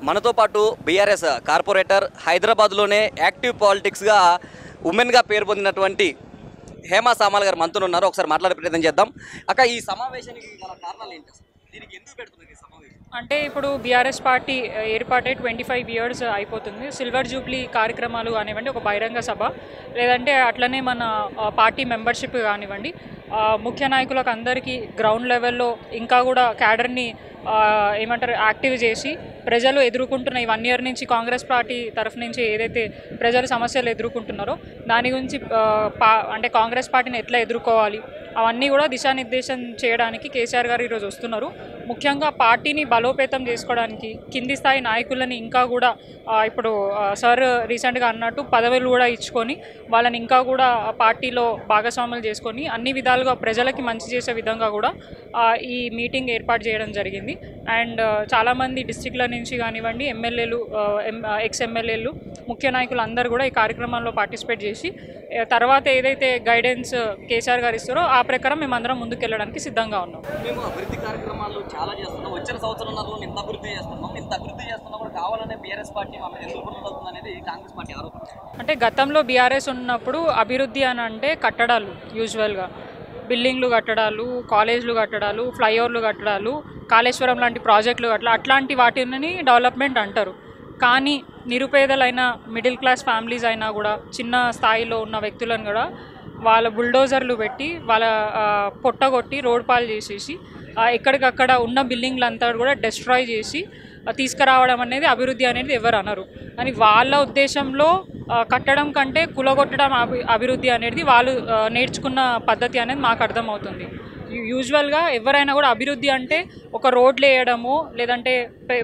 మనతో పాటు BRS corporator హైదరాబాద్లోనే యాక్టివ్ పాలిటిక్స్గా ఉమెన్గా పేరు పొందినటువంటి హేమా సామాల్ గారు మనతో ఉన్నారు. ఒకసారి మాట్లాడే ప్రయత్నం చేద్దాం. అక్క, ఈ సమావేశానికి గల కారణాలు ఏంటి? దీనికి ఎందుకు పెడుతున్నారు ఈ సమావేశం? అంటే ఇప్పుడు బీఆర్ఎస్ పార్టీ ఏర్పాటై 25 ఇయర్స్ అయిపోతుంది. సిల్వర్ జూబ్లీ కార్యక్రమాలు కానివ్వండి, ఒక బహిరంగ సభ, లేదంటే అట్లనే మన పార్టీ మెంబర్షిప్ కానివ్వండి, ముఖ్య నాయకులకు అందరికీ గ్రౌండ్ లెవెల్లో ఇంకా కూడా క్యాడర్ని ఏమంటారు యాక్టివ్ చేసి ప్రజలు ఎదుర్కొంటున్న ఈ 1 ఇయర్ నుంచి కాంగ్రెస్ పార్టీ తరఫు నుంచి ఏదైతే ప్రజలు సమస్యలు ఎదుర్కొంటున్నారో దాని గురించి అంటే కాంగ్రెస్ పార్టీని ఎట్లా ఎదుర్కోవాలి అవన్నీ కూడా దిశానిర్దేశం చేయడానికి కేసీఆర్ గారు ఈరోజు వస్తున్నారు. ముఖ్యంగా పార్టీని బలోపేతం చేసుకోవడానికి కింది స్థాయి నాయకులని ఇంకా కూడా ఇప్పుడు సార్ రీసెంట్గా అన్నట్టు పదవులు కూడా ఇచ్చుకొని వాళ్ళని ఇంకా కూడా పార్టీలో భాగస్వాములు చేసుకొని అన్ని విధాలుగా ప్రజలకి మంచి చేసే విధంగా కూడా ఈ మీటింగ్ ఏర్పాటు చేయడం జరిగింది. అండ్ చాలామంది డిస్ట్రిక్ట్ల నుంచి కానివ్వండి, ఎమ్మెల్యేలు, ఎక్స్ ఎమ్మెల్యేలు, ముఖ్య నాయకులు అందరూ కూడా ఈ కార్యక్రమంలో పార్టిసిపేట్ చేసి తర్వాత ఏదైతే గైడెన్స్ కేసీఆర్ గారు ఇస్తారో ఆ ప్రకారం మేమందరం ముందుకెళ్ళడానికి సిద్ధంగా ఉన్నాం. మేము అభివృద్ధి కార్యక్రమాలు చాలా చేస్తున్నాం. వచ్చిన సంవత్సరంలో ఇంత అభివృద్ధి చేస్తున్నాం కూడా కావాలనే బీఆర్ఎస్ పార్టీ ఎందుకు అనేది కాంగ్రెస్ పార్టీ ఆరోపణ. అంటే గతంలో బీఆర్ఎస్ ఉన్నప్పుడు అభివృద్ధి అని అంటే కట్టడాలు, యూజువల్గా బిల్డింగ్లు కట్టడాలు, కాలేజీలు కట్టడాలు, ఫ్లైఓవర్లు కట్టడాలు, కాళేశ్వరం లాంటి ప్రాజెక్టులు అట్లాంటి వాటిని డెవలప్మెంట్ అంటారు. కానీ నిరుపేదలైన మిడిల్ క్లాస్ ఫ్యామిలీస్ అయినా కూడా చిన్న స్థాయిలో ఉన్న వ్యక్తులను కూడా వాళ్ళ బుల్డోజర్లు పెట్టి వాళ్ళ పొట్టగొట్టి రోడ్ పాలు చేసేసి ఎక్కడికక్కడ ఉన్న బిల్డింగ్లంతా కూడా డిస్ట్రాయ్ చేసి తీసుకురావడం అనేది అభివృద్ధి అనేది ఎవరు అనరు. అని వాళ్ళ ఉద్దేశంలో కట్టడం కంటే కులగొట్టడం అభివృద్ధి అనేది వాళ్ళు నేర్చుకున్న పద్ధతి అనేది మాకు అర్థమవుతుంది. యూజువల్గా ఎవరైనా కూడా అభివృద్ధి అంటే ఒక రోడ్లు వేయడము, లేదంటే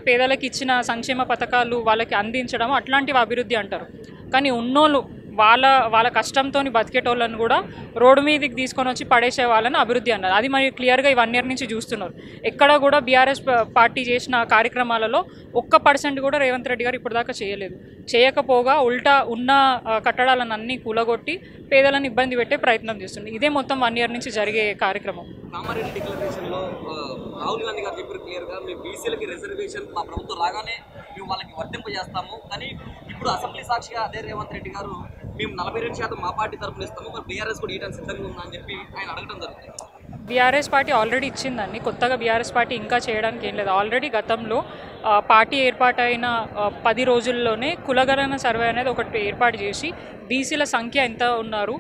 పేదలకు ఇచ్చిన సంక్షేమ పథకాలు వాళ్ళకి అందించడము, అట్లాంటివి అభివృద్ధి అంటారు. కానీ ఉన్నోళ్ళు వాళ్ళ కష్టంతో బతికేటోళ్ళని కూడా రోడ్డు మీదకి తీసుకొని వచ్చి పడేసే వాళ్ళని అభివృద్ధి అన్నారు. అది మరి క్లియర్గా ఈ 1 ఇయర్ నుంచి చూస్తున్నారు. ఎక్కడ కూడా బీఆర్ఎస్ పార్టీ చేసిన కార్యక్రమాలలో 1% కూడా రేవంత్ రెడ్డి గారు ఇప్పటిదాకా చేయలేదు. చేయకపోగా ఉల్టా ఉన్న కట్టడాలను అన్నీ కూలగొట్టి పేదలను ఇబ్బంది పెట్టే ప్రయత్నం చేస్తుంది. ఇదే మొత్తం 1 ఇయర్ నుంచి జరిగే కార్యక్రమం. కామారెడ్డి డిక్లరేషన్లో రాహుల్ గాంధీ గారు చెప్పారు క్లియర్గా, మేము బీసీలకి రిజర్వేషన్ మా ప్రభుత్వం రాగానే మేము వాళ్ళకి వర్తింపజేస్తాము. కానీ ఇప్పుడు అసెంబ్లీ సాక్షిగా అదే రేవంత్ రెడ్డి గారు మేము 42% మా పార్టీ తరఫున ఇస్తాము, మరి బీఆర్ఎస్ కూడా ఇవ్వడానికి సిద్ధంగా ఉందా అని చెప్పి ఆయన అడగడం జరుగుతుంది. బీఆర్ఎస్ పార్టీ ఆల్రెడీ ఇచ్చిందండి. కొత్తగా బీఆర్ఎస్ పార్టీ ఇంకా చేయడానికి ఏం లేదు. ఆల్రెడీ గతంలో పార్టీ ఏర్పాటైన 10 రోజుల్లోనే కులగణన సర్వే అనేది ఒకటి ఏర్పాటు చేసి బీసీల సంఖ్య ఎంత ఉన్నారు,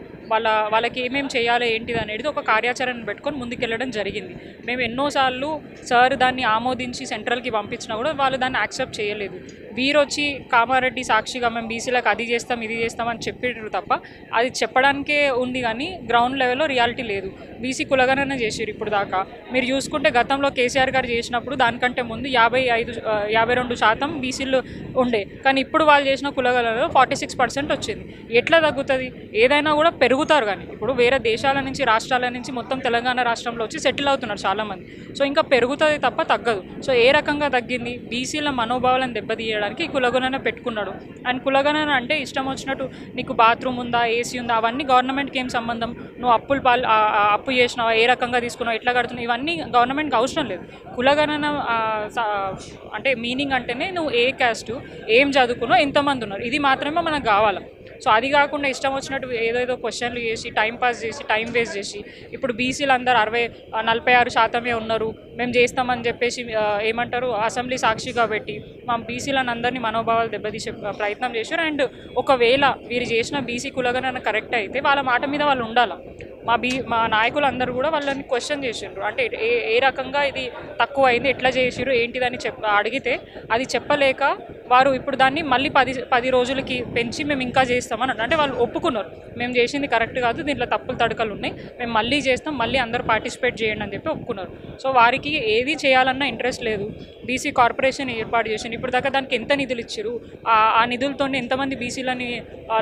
వాళ్ళకి ఏమేమి చేయాలి ఏంటిది అనేది ఒక కార్యాచరణ పెట్టుకొని ముందుకెళ్ళడం జరిగింది. మేము ఎన్నోసార్లు సార్ దాన్ని ఆమోదించి సెంట్రల్కి పంపించినా కూడా వాళ్ళు దాన్ని యాక్సెప్ట్ చేయలేదు. వీరొచ్చి కామారెడ్డి సాక్షిగా మేము బీసీలకు అది చేస్తాం ఇది చేస్తామని చెప్పారు తప్ప అది చెప్పడానికే ఉంది, కానీ గ్రౌండ్ లెవెల్లో రియాలిటీ లేదు. బీసీ కులగణన చేసారు ఇప్పుడు దాకా. మీరు చూసుకుంటే గతంలో కేసీఆర్ గారు చేసినప్పుడు దానికంటే ముందు 52% బీసీలు ఉండే, కానీ ఇప్పుడు వాళ్ళు చేసిన కులగణనలో 46% వచ్చింది. ఎట్లా తగ్గుతుంది? ఏదైనా కూడా పెరుగుతారు, కానీ ఇప్పుడు వేరే దేశాల నుంచి రాష్ట్రాల నుంచి మొత్తం తెలంగాణ రాష్ట్రంలో వచ్చి సెటిల్ అవుతున్నారు చాలామంది. సో ఇంకా పెరుగుతుంది తప్ప తగ్గదు. సో ఏ రకంగా తగ్గింది? బీసీల మనోభావాలను దెబ్బతీయడానికి కులగణన పెట్టుకున్నాడు. అండ్ కులగణన అంటే ఇష్టం వచ్చినట్టు నీకు బాత్రూమ్ ఉందా, ఏసీ ఉందా, అవన్నీ గవర్నమెంట్కి ఏం సంబంధం? నువ్వు అప్పు చేసినావా, ఏ రకంగా తీసుకున్నావు, ఎట్లా కడుతున్నావు, ఇవన్నీ గవర్నమెంట్కి అవసరం లేదు. కులగణన అంటే మీనింగ్ అంటేనే నువ్వు ఏ క్యాస్ట్, ఏం చదువుకున్నావు, ఎంతమంది ఉన్నారు, ఇది మాత్రమే మనకు కావాలి. సో అది కాకుండా ఇష్టం వచ్చినట్టు ఏదేదో క్వశ్చన్లు చేసి టైం పాస్ చేసి టైం వేస్ట్ చేసి ఇప్పుడు బీసీలు అందరూ 46% ఉన్నారు మేము చేస్తామని చెప్పేసి ఏమంటారు అసెంబ్లీ సాక్షిగా పెట్టి మా బీసీలను అందరినీ మనోభావాలు దెబ్బతీసే ప్రయత్నం చేశారు. అండ్ ఒకవేళ వీరు చేసిన బీసీ కులగణన కరెక్ట్ అయితే వాళ్ళ మాట మీద వాళ్ళు ఉండాలి. మా నాయకులు అందరూ కూడా వాళ్ళని క్వశ్చన్ చేసిండ్రు. అంటే ఏ రకంగా ఇది తక్కువ అయింది, ఎట్లా చేసిరు ఏంటిదని అడిగితే అది చెప్పలేక వారు ఇప్పుడు దాన్ని మళ్ళీ 10 రోజులకి పెంచి మేము ఇంకా చేస్తామని అంటే వాళ్ళు ఒప్పుకున్నారు. మేము చేసింది కరెక్ట్ కాదు, దీంట్లో తప్పులు తడకలు ఉన్నాయి, మేము మళ్ళీ చేస్తాం, మళ్ళీ అందరూ పార్టిసిపేట్ చేయండి అని చెప్పి ఒప్పుకున్నారు. సో వారికి ఏది చేయాలన్నా ఇంట్రెస్ట్ లేదు. బీసీ కార్పొరేషన్ ఏర్పాటు చేసింది. ఇప్పుడు దాకా దానికి ఎంత నిధులు ఇచ్చారు, ఆ నిధులతో ఎంతమంది బీసీలని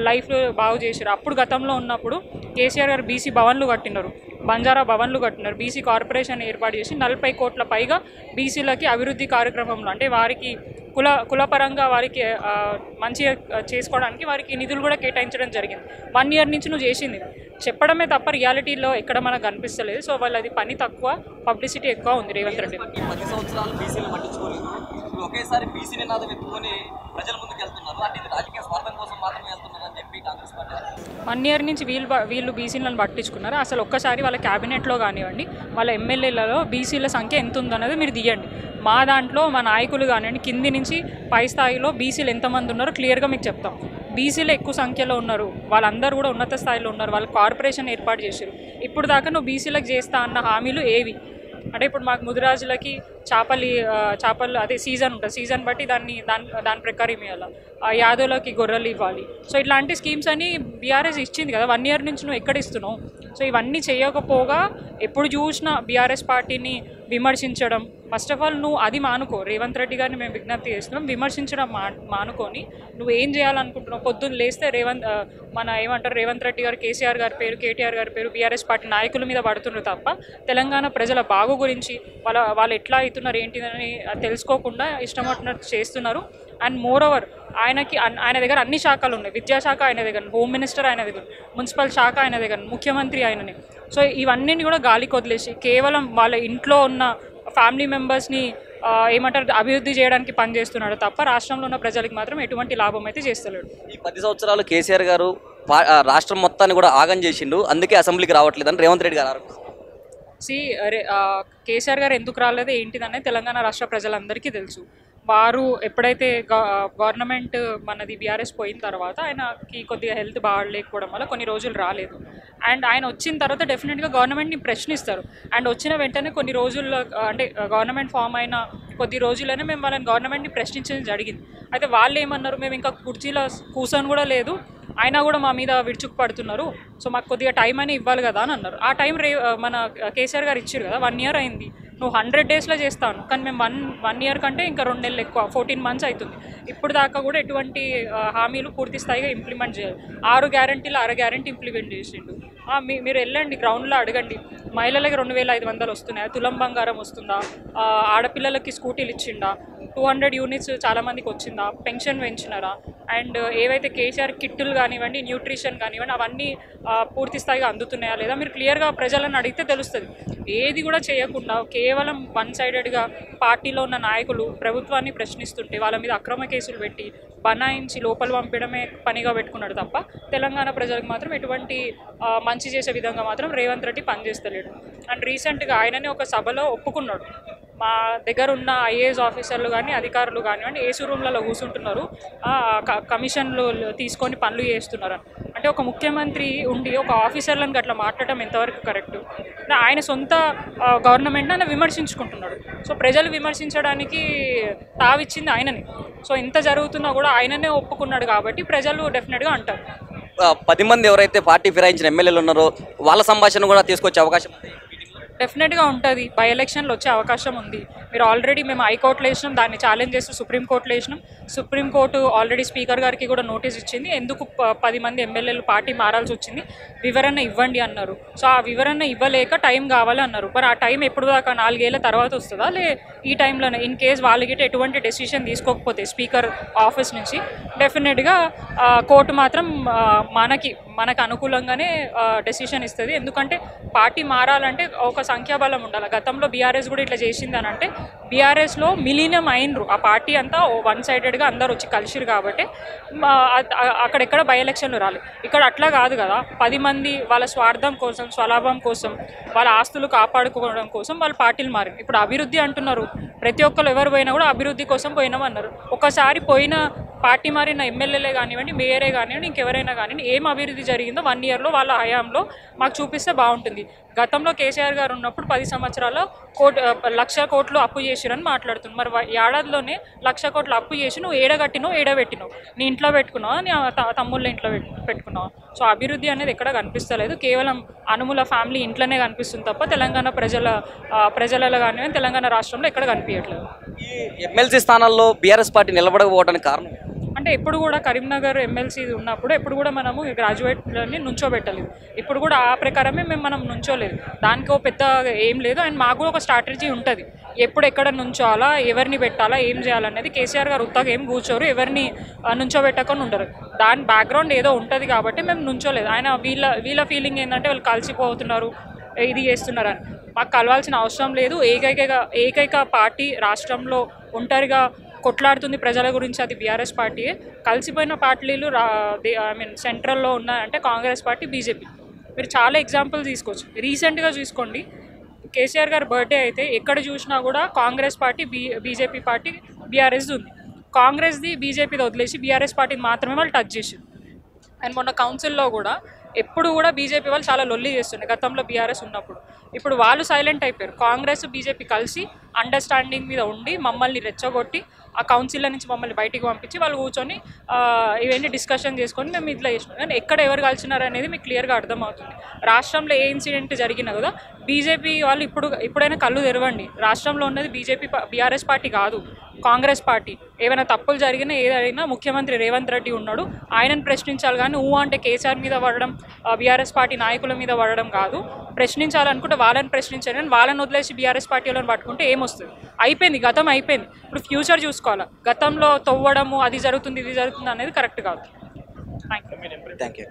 లైఫ్ బాగు చేశారు. అప్పుడు గతంలో ఉన్నప్పుడు కేసీఆర్ గారు బీసీ భవన్లు కట్టినారు, బంజారా భవన్లు కట్టినారు. బీసీ కార్పొరేషన్ ఏర్పాటు చేసి 40 కోట్ల పైగా బీసీలకి అభివృద్ధి కార్యక్రమంలో అంటే వారికి కులపరంగా వారికి మంచిగా చేసుకోవడానికి వారికి నిధులు కూడా కేటాయించడం జరిగింది. 1 ఇయర్ నుంచి నువ్వు చేసింది చెప్పడమే తప్ప రియాలిటీలో ఎక్కడ మనకు కనిపిస్తలేదు. సో వాళ్ళది పని తక్కువ, పబ్లిసిటీ ఎక్కువ ఉంది రేవంత్ రెడ్డి. 10 సంవత్సరాలు బీసీలు పట్టించుకోలేదు, ఇప్పుడు ఒకేసారి బీసీ నినాదం ఎత్తుకొని ప్రజల ముందుకు వెళ్తున్నారు. అంటే ఇది రాజకీయ స్వార్థం కోసం మాత్రమే వెళ్తున్నారు అని చెప్పి కాంగ్రెస్ పార్టీ 1 year నుంచి వీళ్ళు బీసీలను పట్టించుకున్నారు. అసలు ఒక్కసారి వాళ్ళ క్యాబినెట్లో కానివ్వండి, వాళ్ళ ఎమ్మెల్యేలలో బీసీల సంఖ్య ఎంత ఉందన్నది మీరు తీయండి. మా దాంట్లో మా నాయకులు కానివ్వండి, కింది నుంచి పై స్థాయిలో బీసీలు ఎంతమంది ఉన్నారో క్లియర్గా మీకు చెప్తాం. బీసీలు ఎక్కువ సంఖ్యలో ఉన్నారు, వాళ్ళందరూ కూడా ఉన్నత స్థాయిలో ఉన్నారు, వాళ్ళు కార్పొరేషన్ ఏర్పాటు చేశారు. ఇప్పుడు దాకా నువ్వు బీసీలకు చేస్తా అన్న హామీలు ఏవి? అంటే ఇప్పుడు మాకు ముదిరాజులకి చేపలు అదే సీజన్ ఉంటుంది, సీజన్ బట్టి దాని ప్రకారం ఇవ్వాలి. యాదవులకి గొర్రెలు ఇవ్వాలి. సో ఇట్లాంటి స్కీమ్స్ అని బీఆర్ఎస్ ఇచ్చింది కదా, 1 year నుంచి నువ్వు ఎక్కడ ఇస్తున్నావు? సో ఇవన్నీ చేయకపోగా ఎప్పుడు చూసినా బీఆర్ఎస్ పార్టీని విమర్శించడం, ఫస్ట్ ఆఫ్ ఆల్ నువ్వు అది మానుకో. రేవంత్ రెడ్డి గారిని మేము విజ్ఞప్తి చేస్తున్నాం, విమర్శించడం మానుకొని నువ్వు ఏం చేయాలనుకుంటున్నావు? పొద్దున్న లేస్తే రేవంత్ రెడ్డి గారు, కేసీఆర్ గారి పేరు, కేటీఆర్ గారి పేరు బీఆర్ఎస్ పార్టీ నాయకుల మీద పడుతున్నారు తప్ప తెలంగాణ ప్రజల బాగు గురించి వాళ్ళు ఎట్లా అవుతున్నారు ఏంటిదని తెలుసుకోకుండా ఇష్టం వచ్చినట్టు చేస్తున్నారు. అండ్ మోర్ ఓవర్ ఆయన దగ్గర అన్ని శాఖలు ఉన్నాయి. విద్యాశాఖ ఆయన దగ్గర, హోమ్ మినిస్టర్ ఆయన దగ్గర, మున్సిపల్ శాఖ ఆయన దగ్గర, ముఖ్యమంత్రి ఆయనని. సో ఇవన్నీ కూడా గాలికి వదిలేసి కేవలం వాళ్ళ ఇంట్లో ఉన్న ఫ్యామిలీ మెంబర్స్ని అభివృద్ధి చేయడానికి పనిచేస్తున్నాడు తప్ప రాష్ట్రంలో ఉన్న ప్రజలకు మాత్రం ఎటువంటి లాభం అయితే చేస్తలేడు. ఈ 10 సంవత్సరాలు కేసీఆర్ గారు రాష్ట్రం మొత్తాన్ని కూడా ఆగం చేసిండు, అందుకే అసెంబ్లీకి రావట్లేదని రేవంత్ రెడ్డి గారు కేసీఆర్ గారు ఎందుకు రాలేదు ఏంటిదనే తెలంగాణ రాష్ట్ర ప్రజలందరికీ తెలుసు. వారు ఎప్పుడైతే గవర్నమెంట్ మనది బీఆర్ఎస్ పోయిన తర్వాత ఆయనకి కొద్దిగా హెల్త్ బాగాలేకపోవడం వల్ల కొన్ని రోజులు రాలేదు. అండ్ ఆయన వచ్చిన తర్వాత డెఫినెట్గా గవర్నమెంట్ని ప్రశ్నిస్తారు. అండ్ వచ్చిన వెంటనే కొన్ని రోజుల్లో అంటే గవర్నమెంట్ ఫామ్ అయిన కొద్ది రోజుల్లోనే మేము వాళ్ళని గవర్నమెంట్ని ప్రశ్నించడం జరిగింది. అయితే వాళ్ళు ఏమన్నారు, మేము ఇంకా కుర్చీలో కూర్చొని కూడా లేదు, అయినా కూడా మా మీద విడుచుకు పడుతున్నారు, సో మాకు కొద్దిగా టైం అని ఇవ్వాలి కదా అని అన్నారు. ఆ టైం మన కేసీఆర్ గారు ఇచ్చారు కదా, 1 year అయింది. నువ్వు 100 daysలో చేస్తాను, కానీ మేము 1 year కంటే ఇంకా 2 నెలలు ఎక్కువ, 14 months అవుతుంది. ఇప్పుడు దాకా కూడా ఎటువంటి హామీలు పూర్తి స్థాయిగా ఇంప్లిమెంట్ చేయాలి. 6 గ్యారంటీలు 6 గ్యారంటీ ఇంప్లిమెంట్ చేసిండు. మీరు వెళ్ళండి గ్రౌండ్లో అడగండి, మహిళలకి 2500 వస్తున్నాయా, తులం బంగారం వస్తుందా, ఆడపిల్లలకి స్కూటీలు ఇచ్చిండా, 200 units చాలామందికి వచ్చిందా, పెన్షన్ పెంచినారా, అండ్ ఏవైతే కేసీఆర్ కిట్టులు కానివ్వండి, న్యూట్రిషన్ కానివ్వండి, అవన్నీ పూర్తి స్థాయిగా అందుతున్నాయా లేదా మీరు క్లియర్గా ప్రజలను అడిగితే తెలుస్తుంది. ఏది కూడా చేయకుండా కేవలం 1-sidedగా పార్టీలో ఉన్న నాయకులు ప్రభుత్వాన్ని ప్రశ్నిస్తుంటే వాళ్ళ మీద అక్రమ కేసులు పెట్టి బనాయించి లోపల పంపడమే పనిగా పెట్టుకున్నాడు తప్ప తెలంగాణ ప్రజలకు మాత్రం ఎటువంటి మంచి చేసే విధంగా మాత్రం రేవంత్ రెడ్డి పనిచేస్తలేడు. అండ్ రీసెంట్గా ఆయననే ఒక సభలో ఒప్పుకున్నాడు, మా దగ్గర ఉన్న ఐఏఎస్ ఆఫీసర్లు కానీ అధికారులు కానివ్వండి ఏసీ రూమ్లలో కూర్చుంటున్నారు, కమిషన్లు తీసుకొని పనులు చేస్తున్నారు. అంటే ఒక ముఖ్యమంత్రి ఉండి ఒక ఆఫీసర్లను అట్లా మాట్లాడటం ఎంతవరకు కరెక్ట్? ఆయన సొంత గవర్నమెంట్ని ఆయన విమర్శించుకుంటున్నాడు. సో ప్రజలు విమర్శించడానికి తావిచ్చింది ఆయనని. సో ఇంత జరుగుతున్నా కూడా ఆయననే ఒప్పుకున్నాడు కాబట్టి ప్రజలు డెఫినెట్గా అంటారు. 10 మంది ఎవరైతే పార్టీ ఫిరాయించిన ఎమ్మెల్యేలు ఉన్నారో వాళ్ళ సంభాషణ కూడా తీసుకొచ్చే అవకాశం డెఫినెట్గా ఉంటుంది. బై ఎలక్షన్లు వచ్చే అవకాశం ఉంది. మీరు ఆల్రెడీ మేము హైకోర్టులో వేసినాం, దాన్ని ఛాలెంజ్ చేస్తూ సుప్రీంకోర్టులో వేసినాం. సుప్రీంకోర్టు ఆల్రెడీ స్పీకర్ గారికి కూడా నోటీస్ ఇచ్చింది, ఎందుకు 10 మంది ఎమ్మెల్యేలు పార్టీ మారాల్సి వచ్చింది, వివరణ ఇవ్వండి అన్నారు. సో ఆ వివరణ ఇవ్వలేక టైం కావాలి అన్నారు. మరి ఆ టైం ఎప్పుడు దాకా 4 ఏళ్ల తర్వాత వస్తుందా, ఈ టైంలోనే ఇన్ కేస్ వాళ్ళకి ఎటువంటి డెసిషన్ తీసుకోకపోతే స్పీకర్ ఆఫీస్ నుంచి డెఫినెట్గా కోర్టు మాత్రం మనకు అనుకూలంగానే డెసిషన్ ఇస్తుంది. ఎందుకంటే పార్టీ మారాలంటే ఒక సంఖ్యాబలం ఉండాలి. గతంలో బీఆర్ఎస్ కూడా ఇట్లా చేసింది అని అంటే బీఆర్ఎస్లో మిలీనియం అయినరు, ఆ పార్టీ అంతా 1-sidedగా అందరు వచ్చి కలిసిరు కాబట్టి అక్కడెక్కడ బై ఎలక్షన్లు రాలి. ఇక్కడ అట్లా కాదు కదా, 10 మంది వాళ్ళ స్వార్థం కోసం, స్వలాభం కోసం, వాళ్ళ ఆస్తులు కాపాడుకోవడం కోసం వాళ్ళ పార్టీలు మారింది. ఇప్పుడు అభివృద్ధి అంటున్నారు, ప్రతి ఒక్కరు ఎవరు పోయినా కూడా అభివృద్ధి కోసం పోయినామన్నారు. ఒకసారి పోయిన పార్టీ మారిన ఎమ్మెల్యేలే కానివ్వండి, మేయరే కానివ్వండి, ఇంకెవరైనా కానివ్వండి, ఏం అభివృద్ధి జరిగిందో 1 yearలో వాళ్ళ హయాంలో మాకు చూపిస్తే బాగుంటుంది. గతంలో కేసీఆర్ గారు ఉన్నప్పుడు 10 సంవత్సరాల్లో 1,00,000 కోట్లు అప్పు చేసిరని మాట్లాడుతుంది. మరి ఏడాదిలోనే 1,00,000 కోట్లు అప్పు చేసి నువ్వు ఏడగట్టినావు, ఏడబెట్టినావు, నీ ఇంట్లో పెట్టుకున్నావు, నీ తమ్ముళ్ళ ఇంట్లో పెట్టుకున్నావు. సో అభివృద్ధి అనేది ఎక్కడ కనిపిస్తలేదు, కేవలం అనుముల ఫ్యామిలీ ఇంట్లోనే కనిపిస్తుంది తప్ప తెలంగాణ ప్రజలలో కానివ్వండి తెలంగాణ రాష్ట్రంలో ఎక్కడ కనిపించట్లేదు. ఈ ఎమ్మెల్సీ స్థానాల్లో బీఆర్ఎస్ పార్టీ నిలబడకపోవడానికి కారణం అంటే ఎప్పుడు కూడా కరీంనగర్ ఎమ్మెల్సీ ఉన్నప్పుడు ఎప్పుడు కూడా మనము గ్రాడ్యుయేట్లని నుంచోబెట్టలేదు. ఇప్పుడు కూడా ఆ ప్రకారమే మనం నుంచోలేదు. దానికి ఒక పెద్ద ఏం లేదు. అండ్ మాకు కూడా ఒక స్ట్రాటజీ ఉంటుంది, ఎప్పుడు ఎక్కడ నుంచోవాలా, ఎవరిని పెట్టాలా, ఏం చేయాలనేది. కేసీఆర్ గారు ఉత్తగా ఏం కూర్చోరు, ఎవరిని నుంచోబెట్టకొని ఉండరు. దాని బ్యాక్గ్రౌండ్ ఏదో ఉంటుంది కాబట్టి మేము నుంచోలేదు. ఆయన వీళ్ళ ఫీలింగ్ ఏంటంటే వాళ్ళు కలిసిపోతున్నారు, ఇది చేస్తున్నారని. మాకు కలవాల్సిన అవసరం లేదు. ఏకైక పార్టీ రాష్ట్రంలో ఒంటరిగా కొట్లాడుతుంది ప్రజల గురించి, అది బీఆర్ఎస్ పార్టీయే. కలిసిపోయిన పార్టీలు సెంట్రల్లో ఉన్నాయంటే కాంగ్రెస్ పార్టీ, బీజేపీ. మీరు చాలా ఎగ్జాంపుల్ తీసుకోవచ్చు. రీసెంట్గా చూసుకోండి, కేసీఆర్ గారి బర్త్డే అయితే ఎక్కడ చూసినా కూడా Congress party, BJP party, BRS ఉంది. కాంగ్రెస్ది బీజేపీది వదిలేసి బీఆర్ఎస్ పార్టీని మాత్రమే వాళ్ళు టచ్ చేసారు. అండ్ మొన్న కౌన్సిల్లో కూడా ఎప్పుడు కూడా బీజేపీ వాళ్ళు చాలా లొల్లి చేస్తుండే గతంలో బీఆర్ఎస్ ఉన్నప్పుడు. ఇప్పుడు వాళ్ళు సైలెంట్ అయిపోయారు. కాంగ్రెస్ బీజేపీ కలిసి అండర్స్టాండింగ్ మీద ఉండి మమ్మల్ని రెచ్చగొట్టి ఆ కౌన్సిల్లో నుంచి మమ్మల్ని బయటికి పంపించి వాళ్ళు కూర్చొని ఇవన్నీ డిస్కషన్ చేసుకొని మేము ఇట్లా చేసినాం. కానీ ఎక్కడ ఎవరు కలిసినారు అనేది మీకు క్లియర్గా అర్థమవుతుంది. రాష్ట్రంలో ఏ ఇన్సిడెంట్ జరిగినా కూడా బీజేపీ వాళ్ళు ఇప్పుడైనా కళ్ళు తెరవండి. రాష్ట్రంలో ఉన్నది బీఆర్ఎస్ పార్టీ కాదు, కాంగ్రెస్ పార్టీ. ఏమైనా తప్పులు జరిగినా ఏదైనా ముఖ్యమంత్రి రేవంత్ రెడ్డి ఉన్నాడు, ఆయనను ప్రశ్నించాలి. కానీ అంటే కేసీఆర్ మీద పడడం, బీఆర్ఎస్ పార్టీ నాయకుల మీద పడడం కాదు. ప్రశ్నించాలనుకుంటే వాళ్ళని ప్రశ్నించాలి, కానీ వాళ్ళని వదిలేసి బీఆర్ఎస్ పార్టీ వాళ్ళని పట్టుకుంటే ఏమొస్తుంది? అయిపోయింది, గతం అయిపోయింది. ఇప్పుడు ఫ్యూచర్ చూసుకోవాలి. గతంలో తవ్వడము అది జరుగుతుంది ఇది జరుగుతుంది అనేది కరెక్ట్ కాదు. Thank you.